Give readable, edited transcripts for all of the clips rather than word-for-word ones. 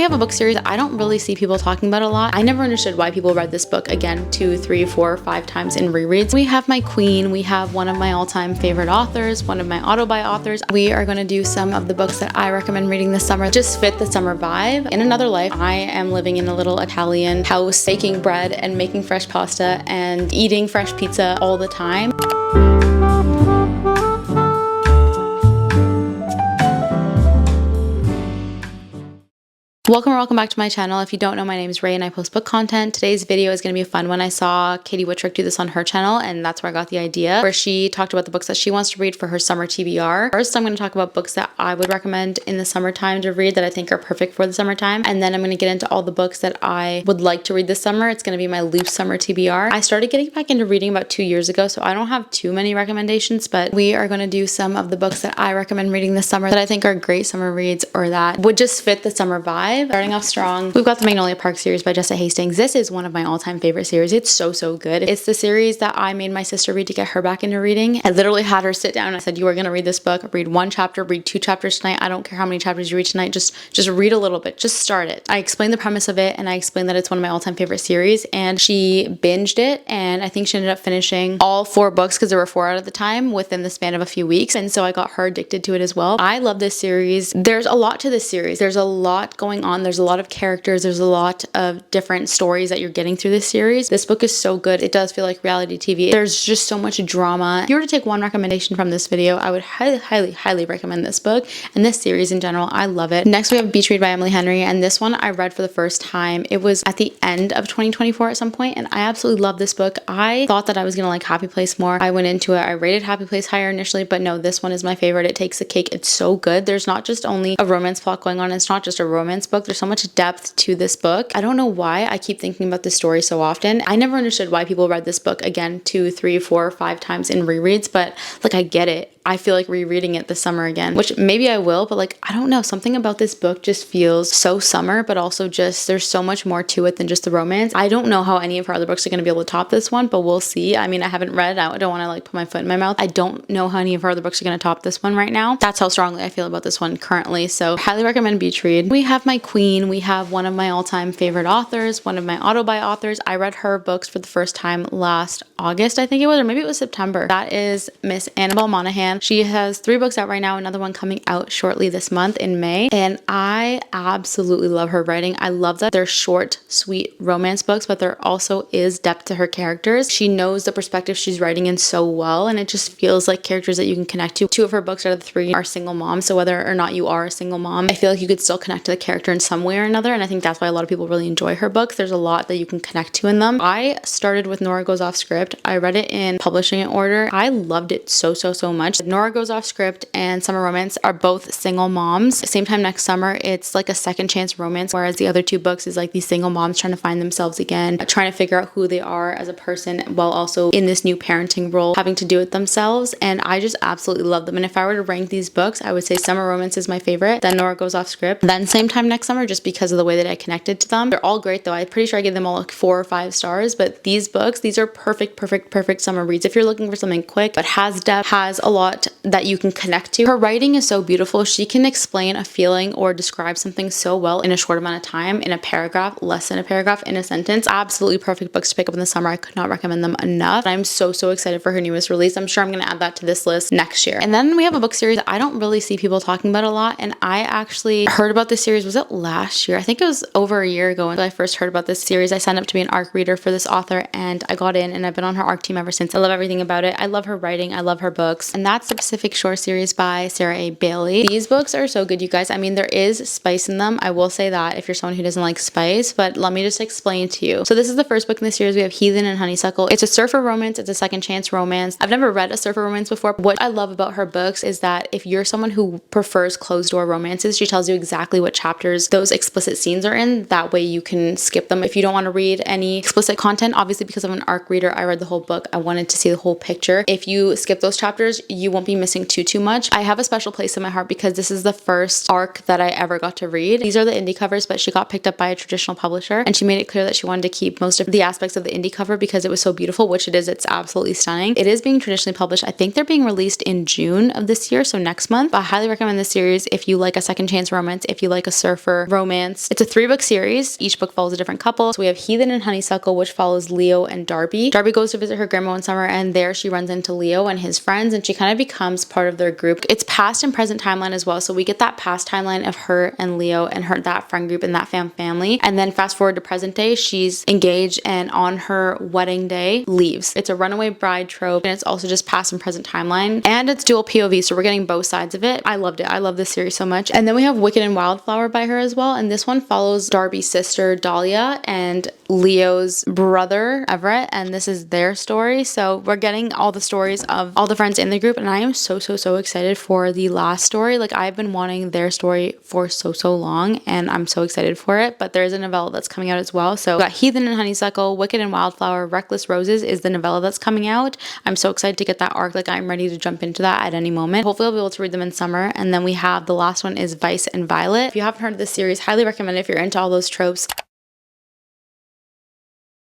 We have a book series I don't really see people talking about a lot. I never understood why people read this book again 2, 3, 4, 5 times in rereads. We have my queen, we have one of my all-time favorite authors, one of my auto-buy authors. We are going to do some of the books that I recommend reading this summer. Just fit the summer vibe. In another life, I am living in a little Italian house, baking bread and making fresh pasta and eating fresh pizza all the time. Welcome back to my channel. If you don't know, my name is Ray and I post book content. Today's video is going to be a fun one. I saw Katie Wittrick do this on her channel and that's where I got the idea, where she talked about the books that she wants to read for her summer TBR. First, I'm going to talk about books that I would recommend in the summertime to read that I think are perfect for the summertime. And then I'm going to get into all the books that I would like to read this summer. It's going to be my loop summer TBR. I started getting back into reading about 2 years ago, so I don't have too many recommendations, but we are going to do some of the books that I recommend reading this summer that I think are great summer reads or that would just fit the summer vibe. Starting off strong, we've got the Magnolia Park series by Jessa Hastings. This is one of my all-time favorite series. It's so good. It's the series that I made my sister read to get her back into reading. I literally had her sit down and I said, you are going to read this book, read 1 chapter, read 2 chapters tonight. I don't care how many chapters you read tonight, just read a little bit, just start it. I explained the premise of it and I explained that it's one of my all-time favorite series, and she binged it, and I think she ended up finishing all 4 books because there were 4 out at the time within the span of a few weeks, and so I got her addicted to it as well. I love this series. There's a lot to this series. There's a lot going on. There's a lot of characters. There's a lot of different stories that you're getting through this series. This book is so good. It does feel like reality TV. There's just so much drama. If you were to take one recommendation from this video, I would highly recommend this book and this series in general. I love it. Next, we have Beach Read by Emily Henry, and this one I read for the first time. It was at the end of 2024 at some point, and I absolutely love this book. I thought that I was gonna like Happy Place more. I went into it, I rated Happy Place higher initially, but no, this one is my favorite. It takes the cake. It's so good. There's not just only a romance plot going on. It's not just a romance book. There's so much depth to this book. I don't know why I keep thinking about this story so often. I never understood why people read this book again 2, 3, 4, 5 times in rereads, but like I get it. I feel like rereading it this summer again, which maybe I will, but like, I don't know, something about this book just feels so summer, but also just there's so much more to it than just the romance. I don't know how any of her other books are going to be able to top this one, but we'll see. I mean, I haven't read it. I don't want to like put my foot in my mouth. I don't know how any of her other books are going to top this one right now. That's how strongly I feel about this one currently. So highly recommend Beach Read. We have my queen. We have one of my all-time favorite authors, one of my auto-buy authors. I read her books for the first time last August, I think it was, or maybe it was September. That is Miss Annabelle Monaghan. She has 3 books out right now, another one coming out shortly this month in May, and I absolutely love her writing. I love that they're short, sweet romance books, but there also is depth to her characters. She knows the perspective she's writing in so well, and it just feels like characters that you can connect to. 2 of her books out of the 3 are single moms, so whether or not you are a single mom, I feel like you could still connect to the character in some way or another, and I think that's why a lot of people really enjoy her books. There's a lot that you can connect to in them. I started with Nora Goes Off Script. I read it in publishing order. I loved it so much. Nora Goes Off Script and Summer Romance are both single moms. Same time next summer, it's like a second chance romance, whereas the other 2 books is like these single moms trying to find themselves again, trying to figure out who they are as a person while also in this new parenting role, having to do it themselves. And I just absolutely love them. And if I were to rank these books, I would say Summer Romance is my favorite, then Nora Goes Off Script, then Same Time Next Summer, just because of the way that I connected to them. They're all great though. I'm pretty sure I gave them all like 4 or 5 stars, but these books, these are perfect summer reads. If you're looking for something quick but has depth, has a lot that you can connect to. Her writing is so beautiful. She can explain a feeling or describe something so well in a short amount of time, in a paragraph, less than a paragraph, in a sentence. Absolutely perfect books to pick up in the summer. I could not recommend them enough. I'm so excited for her newest release. I'm sure I'm going to add that to this list next year. And then we have a book series that I don't really see people talking about a lot, and I actually heard about this series, was it last year? I think it was over a year ago when I first heard about this series. I signed up to be an ARC reader for this author and I got in, and I've been on her ARC team ever since. I love everything about it. I love her writing. I love her books. And that's the Pacific Shore series by Sarah A. Bailey. These books are so good, you guys. I mean, there is spice in them. I will say that if you're someone who doesn't like spice, but let me just explain to you. So this is the first book in the series. We have Heathen and Honeysuckle. It's a surfer romance. It's a second chance romance. I've never read a surfer romance before. What I love about her books is that if you're someone who prefers closed door romances, she tells you exactly what chapters those explicit scenes are in. That way you can skip them if you don't want to read any explicit content. Obviously, because I'm an ARC reader, I read the whole book. I wanted to see the whole picture. If you skip those chapters, you you won't be missing too much. I have a special place in my heart because this is the first arc that I ever got to read. These are the indie covers, but she got picked up by a traditional publisher, and she made it clear that she wanted to keep most of the aspects of the indie cover because it was so beautiful, which it is. It's absolutely stunning. It is being traditionally published. I think they're being released in June of this year, so next month. But I highly recommend this series if you like a second chance romance, if you like a surfer romance. It's a 3-book series. Each book follows a different couple. So we have Heathen and Honeysuckle, which follows Leo and Darby. Darby goes to visit her grandma one summer, and there she runs into Leo and his friends, and she kind of becomes part of their group. It's past and present timeline as well, so we get that past timeline of her and Leo and that friend group and that family. And then fast forward to present day, she's engaged and on her wedding day leaves. It's a runaway bride trope, and it's also just past and present timeline, and it's dual POV, so we're getting both sides of it. I loved it. I love this series so much. And then we have Wicked and Wildflower by her as well, and this one follows Darby's sister Dahlia and Leo's brother Everett, and this is their story. So we're getting all the stories of all the friends in the group, and I am so excited for the last story. Like, I've been wanting their story for so long, and I'm so excited for it. But there's a novella that's coming out as well. So we got Heathen and Honeysuckle, Wicked and Wildflower, Reckless Roses is the novella that's coming out. I'm so excited to get that arc. Like, I'm ready to jump into that at any moment. Hopefully I'll be able to read them in summer. And then we have the last one is Vice and Violet. If you haven't heard of this series, highly recommend it if you're into all those tropes.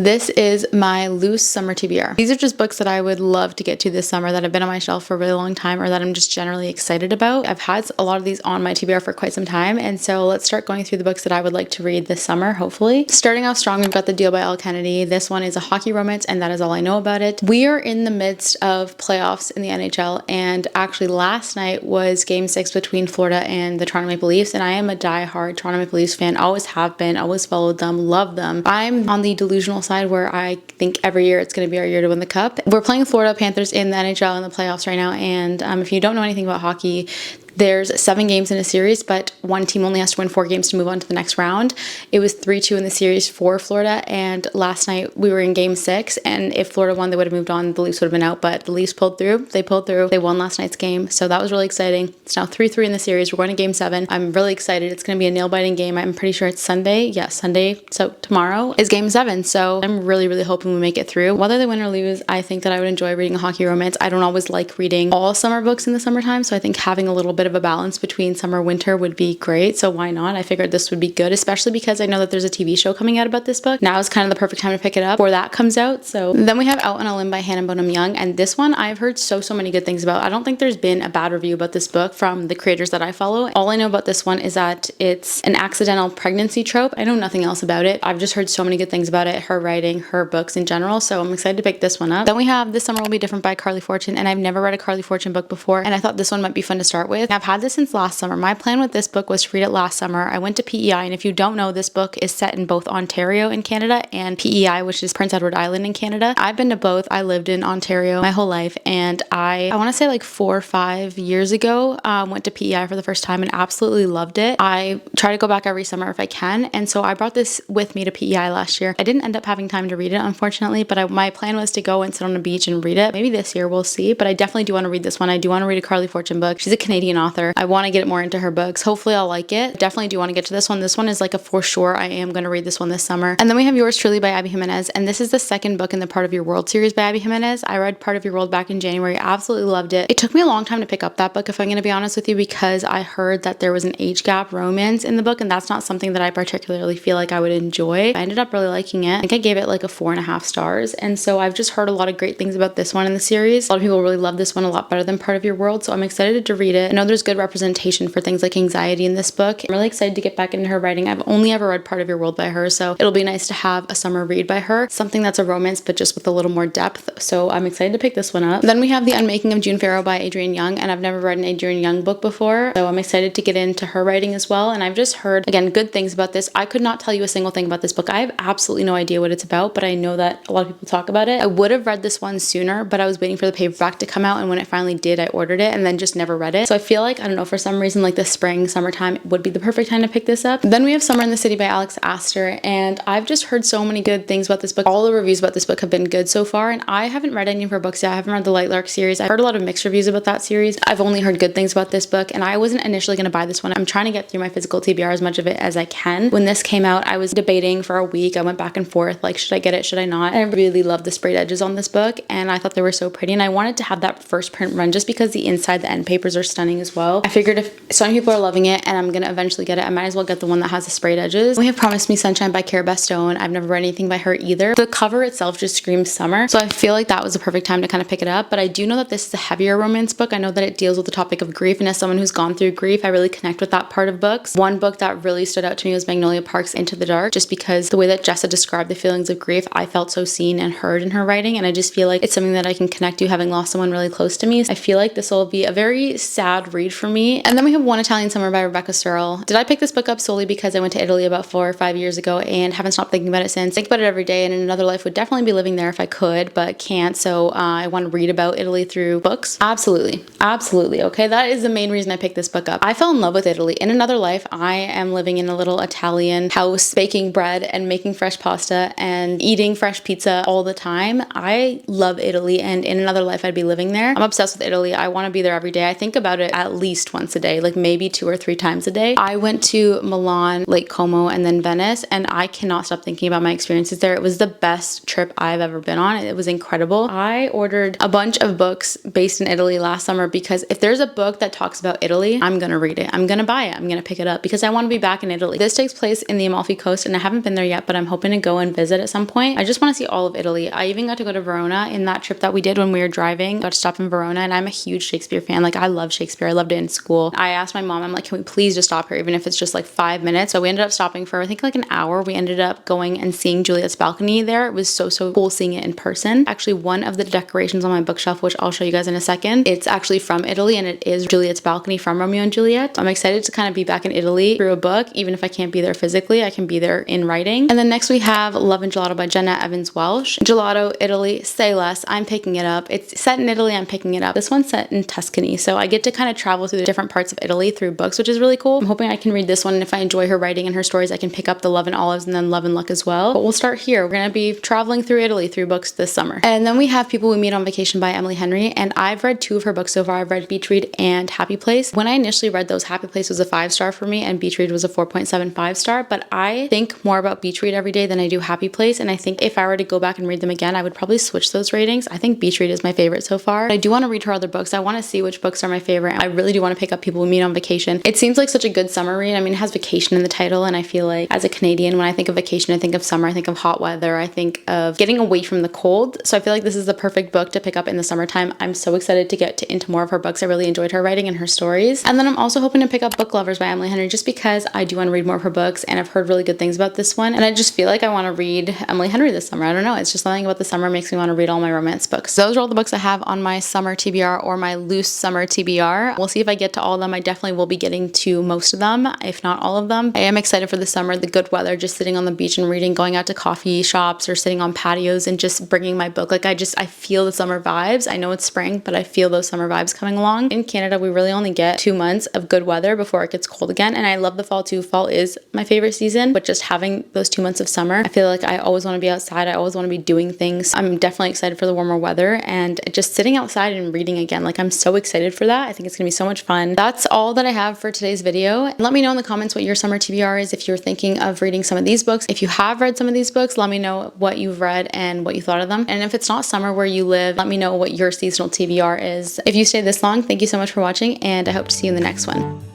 This is my loose summer TBR. These are just books that I would love to get to this summer that have been on my shelf for a really long time, or that I'm just generally excited about. I've had a lot of these on my TBR for quite some time, and so let's start going through the books that I would like to read this summer, hopefully. Starting off strong, we've got The Deal by Elle Kennedy. This one is a hockey romance, and that is all I know about it. We are in the midst of playoffs in the NHL, and actually last night was Game 6 between Florida and the Toronto Maple Leafs, and I am a die-hard Toronto Maple Leafs fan. Always have been, always followed them, love them. I'm on the delusional side where I think every year it's going to be our year to win the cup. We're playing Florida Panthers in the NHL in the playoffs right now, and if you don't know anything about hockey, there's 7 games in a series, but one team only has to win 4 games to move on to the next round. It was 3-2 in the series for Florida, and last night we were in Game 6, and if Florida won, they would have moved on. The Leafs would have been out, but the Leafs pulled through. They pulled through. They won last night's game, so that was really exciting. It's now 3-3 in the series. We're going to Game 7. I'm really excited. It's going to be a nail-biting game. I'm pretty sure it's Sunday. Yes, Sunday. So tomorrow is Game 7, so I'm really hoping we make it through. Whether they win or lose, I think that I would enjoy reading a hockey romance. I don't always like reading all summer books in the summertime, so I think having a little bit of a balance between summer winter would be great, so why not? I figured this would be good, especially because I know that there's a TV show coming out about this book. Now is kind of the perfect time to pick it up before that comes out. So then we have Out on a Limb by Hannah Bonham Young, and this one I've heard so many good things about. I don't think there's been a bad review about this book from the creators that I follow. All I know about this one is that it's an accidental pregnancy trope. I know nothing else about it. I've just heard so many good things about it, her writing, her books in general, so I'm excited to pick this one up. Then we have This Summer Will Be Different by Carly Fortune, and I've never read a Carly Fortune book before, and I thought this one might be fun to start with. I've had this since last summer. My plan with this book was to read it last summer. I went to PEI, and if you don't know, this book is set in both Ontario in Canada and PEI, which is Prince Edward Island in Canada. I've been to both. I lived in Ontario my whole life, and I want to say like 4 or 5 years ago, went to PEI for the first time and absolutely loved it. I try to go back every summer if I can, and so I brought this with me to PEI last year. I didn't end up having time to read it, unfortunately, but my plan was to go and sit on a beach and read it. Maybe this year, we'll see, but I definitely do want to read this one. I do want to read a Carly Fortune book. She's a Canadian author. I want to get more into her books. Hopefully I'll like it. Definitely do want to get to this one. This one is like a for sure. I am going to read this one this summer. And then we have Yours Truly by Abby Jimenez, and this is the second book in the Part of Your World series by Abby Jimenez. I read Part of Your World back in January. Absolutely loved it. It took me a long time to pick up that book, if I'm going to be honest with you, because I heard that there was an age gap romance in the book, and that's not something that I particularly feel like I would enjoy. I ended up really liking it. I think I gave it like a 4.5 stars, and so I've just heard a lot of great things about this one in the series. A lot of people really love this one a lot better than Part of Your World, so I'm excited to read it. I know there's good representation for things like anxiety in this book. I'm really excited to get back into her writing. I've only ever read Part of Your World by her, so it'll be nice to have a summer read by her, something that's a romance but just with a little more depth, so I'm excited to pick this one up. Then we have The Unmaking of June Farrow by Adrienne Young, and I've never read an Adrienne Young book before, so I'm excited to get into her writing as well, and I've just heard, again, good things about this. I could not tell you a single thing about this book. I have absolutely no idea what it's about, but I know that a lot of people talk about it. I would have read this one sooner, but I was waiting for the paperback to come out, and when it finally did, I ordered it and then just never read it. So I feel feel like, I don't know, for some reason, like the spring, summertime would be the perfect time to pick this up. Then we have Summer in the City by Alex Astor, and I've just heard so many good things about this book. All the reviews about this book have been good so far, and I haven't read any of her books yet. I haven't read the Light Lark series. I've heard a lot of mixed reviews about that series. I've only heard good things about this book, and I wasn't initially going to buy this one. I'm trying to get through my physical TBR as much of it as I can. When this came out, I was debating for a week. I went back and forth, like, should I get it, should I not? And I really love the sprayed edges on this book, and I thought they were so pretty, and I wanted to have that first print run just because the inside, the end papers are stunning as well. I figured if so many people are loving it and I'm gonna eventually get it, I might as well get the one that has the sprayed edges. We have Promise Me Sunshine by Cara Bastone. I've never read anything by her either. The cover itself just screams summer, so I feel like that was the perfect time to kind of pick it up. But I do know that this is a heavier romance book. I know that it deals with the topic of grief, and as someone who's gone through grief, I really connect with that part of books. One book that really stood out to me was Magnolia Park's Into the Dark, just because the way that Jessa described the feelings of grief, I felt so seen and heard in her writing, and I just feel like it's something that I can connect to, having lost someone really close to me. I feel like this will be a very sad read for me. And then we have One Italian Summer by Rebecca Searle. Did I pick this book up solely because I went to Italy about 4 or 5 years ago and haven't stopped thinking about it since? Think about it every day, and in another life would definitely be living there if I could, but can't. So I want to read about Italy through books. Absolutely. Absolutely. Okay, that is the main reason I picked this book up. I fell in love with Italy. In another life, I am living in a little Italian house, baking bread and making fresh pasta and eating fresh pizza all the time. I love Italy, and in another life, I'd be living there. I'm obsessed with Italy. I want to be there every day. I think about it at least once a day, like maybe 2 or 3 times a day. I went to Milan, Lake Como, and then Venice, and I cannot stop thinking about my experiences there. It was the best trip I've ever been on. It was incredible. I ordered a bunch of books based in Italy last summer because if there's a book that talks about Italy, I'm gonna read it. I'm gonna buy it. I'm gonna pick it up because I want to be back in Italy. This takes place in the Amalfi Coast, and I haven't been there yet, but I'm hoping to go and visit at some point. I just want to see all of Italy. I even got to go to Verona in that trip that we did when we were driving. Got to stop in Verona, and I'm a huge Shakespeare fan. Like, I love Shakespeare. I loved it in school. I asked my mom, I'm like, can we please just stop here, even if it's just like 5 minutes? So we ended up stopping for, I think, like an hour. We ended up going and seeing Juliet's balcony there. It was so cool seeing it in person. Actually, one of the decorations on my bookshelf, which I'll show you guys in a second, it's actually from Italy, and it is Juliet's balcony from Romeo and Juliet. I'm excited to kind of be back in Italy through a book. Even if I can't be there physically, I can be there in writing. And then next we have Love and Gelato by Jenna Evans Welsh. Gelato, Italy, say less. I'm picking it up. It's set in Italy. I'm picking it up. This one's set in Tuscany, so I get to kind of travel through the different parts of Italy through books, which is really cool. I'm hoping I can read this one, and if I enjoy her writing and her stories, I can pick up the Love and Olives and then Love and Luck as well. But we'll start here. We're gonna be traveling through Italy through books this summer. And then we have People We Meet on Vacation by Emily Henry, and I've read 2 of her books so far. I've read Beach Read and Happy Place. When I initially read those, Happy Place was a 5-star for me, and Beach Read was a 4.75 star, but I think more about Beach Read every day than I do Happy Place, and I think if I were to go back and read them again, I would probably switch those ratings. I think Beach Read is my favorite so far. I do want to read her other books. I want to see which books are my favorite. I really do want to pick up People We Meet on Vacation. It seems like such a good summer read. I mean, it has vacation in the title, and I feel like as a Canadian, when I think of vacation, I think of summer, I think of hot weather, I think of getting away from the cold. So I feel like this is the perfect book to pick up in the summertime. I'm so excited to get into more of her books. I really enjoyed her writing and her stories. And then I'm also hoping to pick up Book Lovers by Emily Henry, just because I do want to read more of her books, and I've heard really good things about this one, and I just feel like I want to read Emily Henry this summer. I don't know, it's just something about the summer makes me want to read all my romance books. Those are all the books I have on my summer TBR or my loose summer TBR. We'll see if I get to all of them. I definitely will be getting to most of them, if not all of them. I am excited for the summer, the good weather, just sitting on the beach and reading, going out to coffee shops or sitting on patios and just bringing my book. Like, I feel the summer vibes. I know it's spring, but I feel those summer vibes coming along. In Canada, we really only get 2 months of good weather before it gets cold again, and I love the fall too. Fall is my favorite season, but just having those 2 months of summer, I feel like I always want to be outside. I always want to be doing things. I'm definitely excited for the warmer weather and just sitting outside and reading again. Like, I'm so excited for that. I think it's gonna be so much fun. That's all that I have for today's video. Let me know in the comments what your summer TBR is, if you're thinking of reading some of these books. If you have read some of these books, let me know what you've read and what you thought of them. And if it's not summer where you live, let me know what your seasonal TBR is. If you stayed this long, thank you so much for watching, and I hope to see you in the next one.